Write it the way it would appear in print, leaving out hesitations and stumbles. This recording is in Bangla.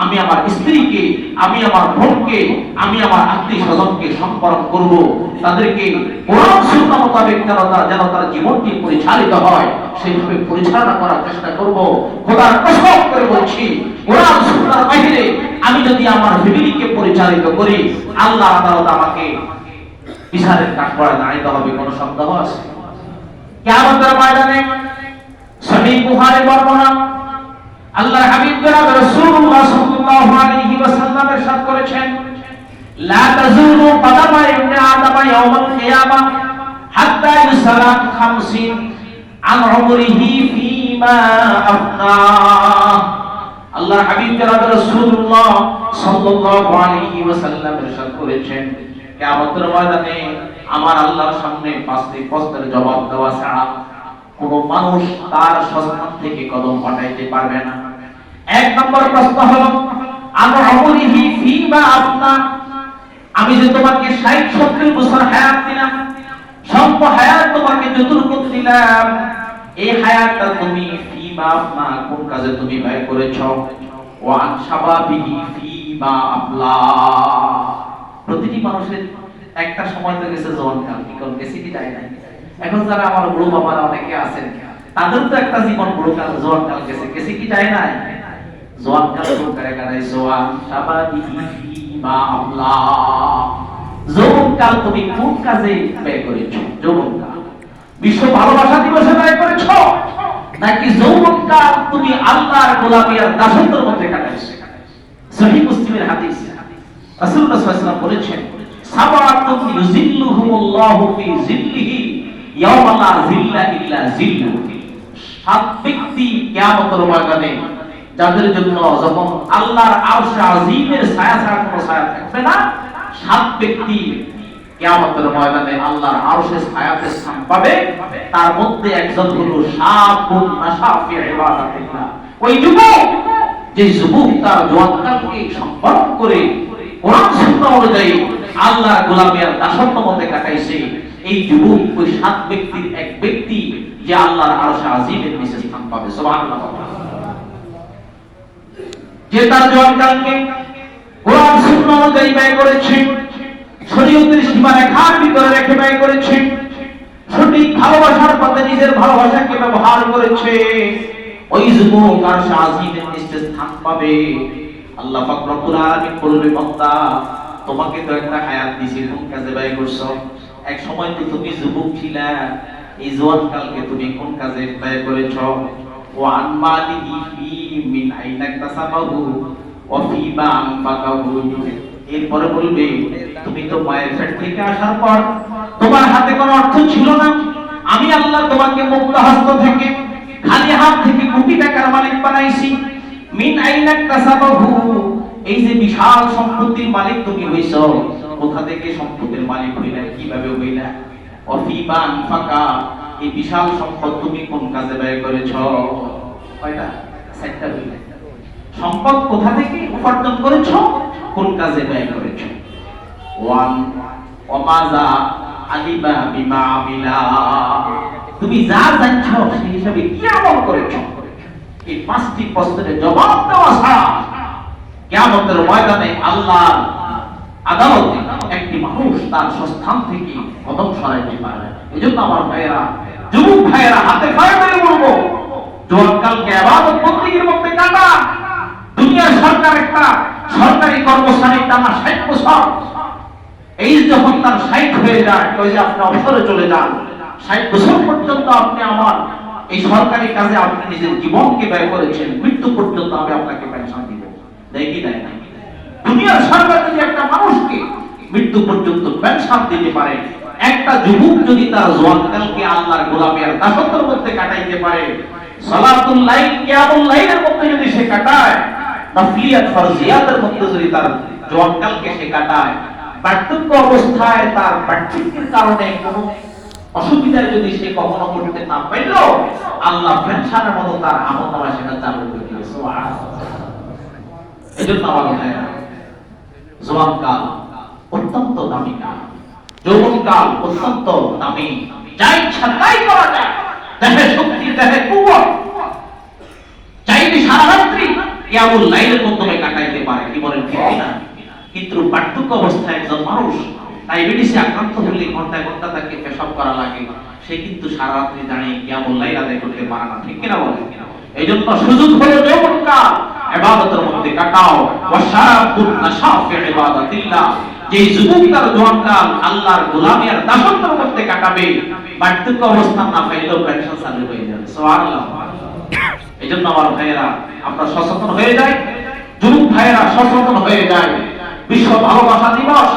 আমি আমার স্ত্রীকে, আমি আমার বোনকে, আমি আমার আত্মীয় স্বজনকে সম্পর্ক করব, তাদেরকে কোরআন সুন্নাহ মোতাবেক যেন তার জীবনটি পরিচালিত হয় সেইভাবে পরিচালনা করার চেষ্টা করব। খোদার কসম করে বলছি, কোরআন সুন্নাহর বাইরে আমি যদি আমার ফ্যামিলিকে পরিচালিত করি, আল্লাহ তাআলা আমাকে বিচারের কাঠগড়ায় দাঁড়াতে হবে। কোন সন্দেহ আছে? কিয়ামতের ময়দানে সহিহ বুখারী বর্ণনা, আল্লাহর হাবিব জনাব রাসূলুল্লাহ সাল্লাল্লাহু আলাইহি ওয়াসাল্লাম ইরশাদ করেছেন, লা তাযুলু কদামা ইবনে আদম ইয়াউমাল কিয়ামাহ হাত্তা ইউসালা 50 আন উমরিহি ফীমা আফনা। আল্লাহর হাবিব জনাব রাসূলুল্লাহ সাল্লাল্লাহু আলাইহি ওয়াসাল্লাম ইরশাদ করেছেন, কিয়ামতের ময়দানে আমার আল্লাহর সামনে পাঁচটি প্রশ্নের জবাব দেওয়া ছাড়া কোন মানুষ তার সন্তান থেকে কদম হটাইতে পারবে না। এক নম্বর প্রশ্ন হলো, আনা আমরিহি ফীমা আফনা, আমি যে তোমাকে 60-70 বছর হায়াত দিলাম, সম্পূর্ণ হায়াত তোমাকে যতটুকু দিলাম, এই হায়াতটা তুমি ফীমা আফনা কোন কাজে তুমি ব্যয় করেছো? ওয়া আন শাবাবিহি ফীমা আফলা। প্রতিটি মানুষের একটা সময় তো গেছে জওয়ানকাল, কি কোন গেছে কি যায় নাই? এখন যারা আমার বড় বাবারা অনেকে আছেন, তাদের তো একটা জীবন বড় কাল জওয়ানকাল গেছে কি যায় নাই? জওয়ানকাল কোন করে কাটাই? জওয়ান শাবাবিহি ফীমা আফলা। যৌবনকাল তুমি কোন কাজে ব্যয় করেছো? যৌবনকাল বিশ্ব ভালোবাসা দিবসে ব্যয় করেছো, নাকি যৌবনকাল তুমি আল্লাহর গোলামি আর দাসত্বের মধ্যে কাটাইছো? সহিহ মুসলিমের হাদিস, রাসূলুল্লাহ সাল্লাল্লাহু আলাইহি ওয়াসাল্লাম বলেছেন, সাবাতুন ইউজিল্লুহুমুল্লাহু ফি জিল্লিহি ইয়াওমা লা জিল্লা ইল্লা জিল্লুহু। 7 ব্যক্তি কিয়ামতের ময়দানে, যাদের জন্য যখন আল্লাহর আরশে আজিমের ছায়া ছাড়া কোনো ছায়া থাকবে না, 7 ব্যক্তি কিয়ামতের ময়দানে আল্লাহর আরশের ছায়াতে স্থান পাবে। তার মধ্যে একজন হলো শাবুন নাশা ফি ইবাদাতিল্লাহ। ওই যুবক, যে যুবক তার জওয়ানকালকে সম্পন্ন করে কোরআন সুন্নাহ অনুযায়ী আল্লাহর গোলামি আর দাসত্বের মধ্যে কাটাইছে, এই যুবক ওই 7 ব্যক্তির এক ব্যক্তি, যে আল্লাহর আরশে আজিমের নিচে স্থান পাবে। সুবহানাল্লাহ। যে তার জওয়ানকালকে কোরআন সুন্নাহ অনুযায়ী ব্যয় করেছে, শরীয়তের সীমারেখার ভিতরে রেখে ব্যয় করেছে, সঠিক ভালোবাসার পথে নিজের ভালোবাসাকে ব্যবহার করেছে, ওই যুবক আরশে আজিমের নিচে স্থান পাবে। আল্লাহ পাক রব্বুল আলামিন বলবে, বান্দা তোমাকে তো একটা হায়াত দিয়েছি, কোন কাজে ব্যয় করছো? এক সময় তো তুমি যুবক ছিলা, এই জওয়ানকালকে তুমি কোন কাজে ব্যয় করেছো? ওয়া আন মালিহি ফি মিন আইনা কাসাবাহু ওয়া ফিমা আনফাকাহু। এরপরে বলবে, তুমি তো মায়ের পেট থেকে আসার পর তোমার হাতে কোনো অর্থ ছিল না, আমি আল্লাহ তোমাকে মুক্ত হস্ত থেকে, খালি হাত থেকে কোটি টাকার মালিক বানাইছি। মিন আইনা কাসাবাহু, এই যে বিশাল সম্পত্তির মালিক তুমি হইছো, কোথা থেকে সম্পত্তির মালিক হইলা? কিভাবে হইলা? ওয়া ফিমা আনফাকা, এই বিশাল সম্পদ তুমি কোন কাজে ব্যয় করেছো? কয়টা? 7টা হইলা। সম্পদ কোথা থেকে উপার্জন করেছো, কোন কাজে ব্যয় করেছো? ওয়ান ওমাজা আলিবা বিমা আমিলা, তুমি যা জানছো সেই হিসাবে কি আমল করেছো? এই 5টি প্রশ্নের জবাব দেওয়া ছাড়া কিয়ামতের ময়দানে আল্লাহর আদালতে একটি মানুষ তার স্থান থেকে কদম সরাইতে পারবে। এজন্য আমার ভাইয়েরা, যুবক ভাইয়েরা, হাতে পায়ে ধরে বলবো, জওয়ানকালকে ইবাদত বন্দেগীর মধ্যে কাটা। দুনিয়ার সরকার একটা সরকারি কর্মচারী টানা 60 বছর, এই যখন তার 60 হয়ে যায়, ওই যে আপনি অবসরে চলে যান, 60 বছর পর্যন্ত আপনি আমার এই সরকারি কাজে আপনি নিজের জীবনকে ব্যয় করেছেন, মৃত্যু পর্যন্ত আমি আপনাকে পেনশন দিব। দেয় কি দেয় না? দুনিয়ার সরকার যদি একটা মানুষকে মৃত্যু পর্যন্ত পেনশন দিতে পারে, একটা যুবক যদি তার জওয়ানকালকে আল্লাহর গোলামি আর দাসত্বের মধ্যে কাটাইতে পারে, সালাতুল লাইল, কিয়ামুল লাইলের মধ্যে যদি সে কাটায়, তাফলিয়াত ফরজিয়াতের মধ্যে যদি তার জওয়ানকালকে সে কাটায়, বার্ধক্য অবস্থায় তার বার্ধক্যের কারণে কোনো অসুবিধায় যদি সে কখনো করতে না পারল, আল্লাহ পেনশনের মতো তার আমলনামায় সেটা চালু করে দিয়েছে। সুবহানাল্লাহ। এজন্য আমার ভাইরা, জওয়ানকাল অত্যন্ত দামি কাল, যৌবনকাল অত্যন্ত দামি। যা ইচ্ছা তাই করা যায়, দেহে শক্তি, দেহে কুওয়াত, চাইলে সারা রাত্রি কিয়ামুল লাইলের মাধ্যমে কাটাইতে পারে, কি বলেন ঠিক না? কিন্তু বার্ধক্য অবস্থায় একজন মানুষ ডায়াবেটিসে আক্রান্ত হলে ঘন্টায় ঘন্টা তাকে পেশাব করা লাগে, সে কিন্তু সারা রাত্রি দাঁড়িয়ে কিয়ামুল লাইল আদায় করতে পারে না, ঠিক কিনা বলেন? এই জন্য সুযোগ হলো যৌবনকাল, ইবাদতের মধ্যে কাটাও। ওয়াশাবুন নাশা ফি ইবাদাতিল্লাহ, যে যুবক তার জওয়ানকাল আল্লাহর গোলামি আর দাসত্বের মধ্যে কাটাবে, বার্ধক্য অবস্থা না পাইলেও পেনশন চালু হয়ে যাবে। সুবহানাল্লাহ। এই জন্য আমার ভাইয়েরা, আমরা সচেতন হয়ে যাই, যুবক ভাইয়েরা সচেতন হয়ে যায়। বিশ্ব ভালোবাসা দিবস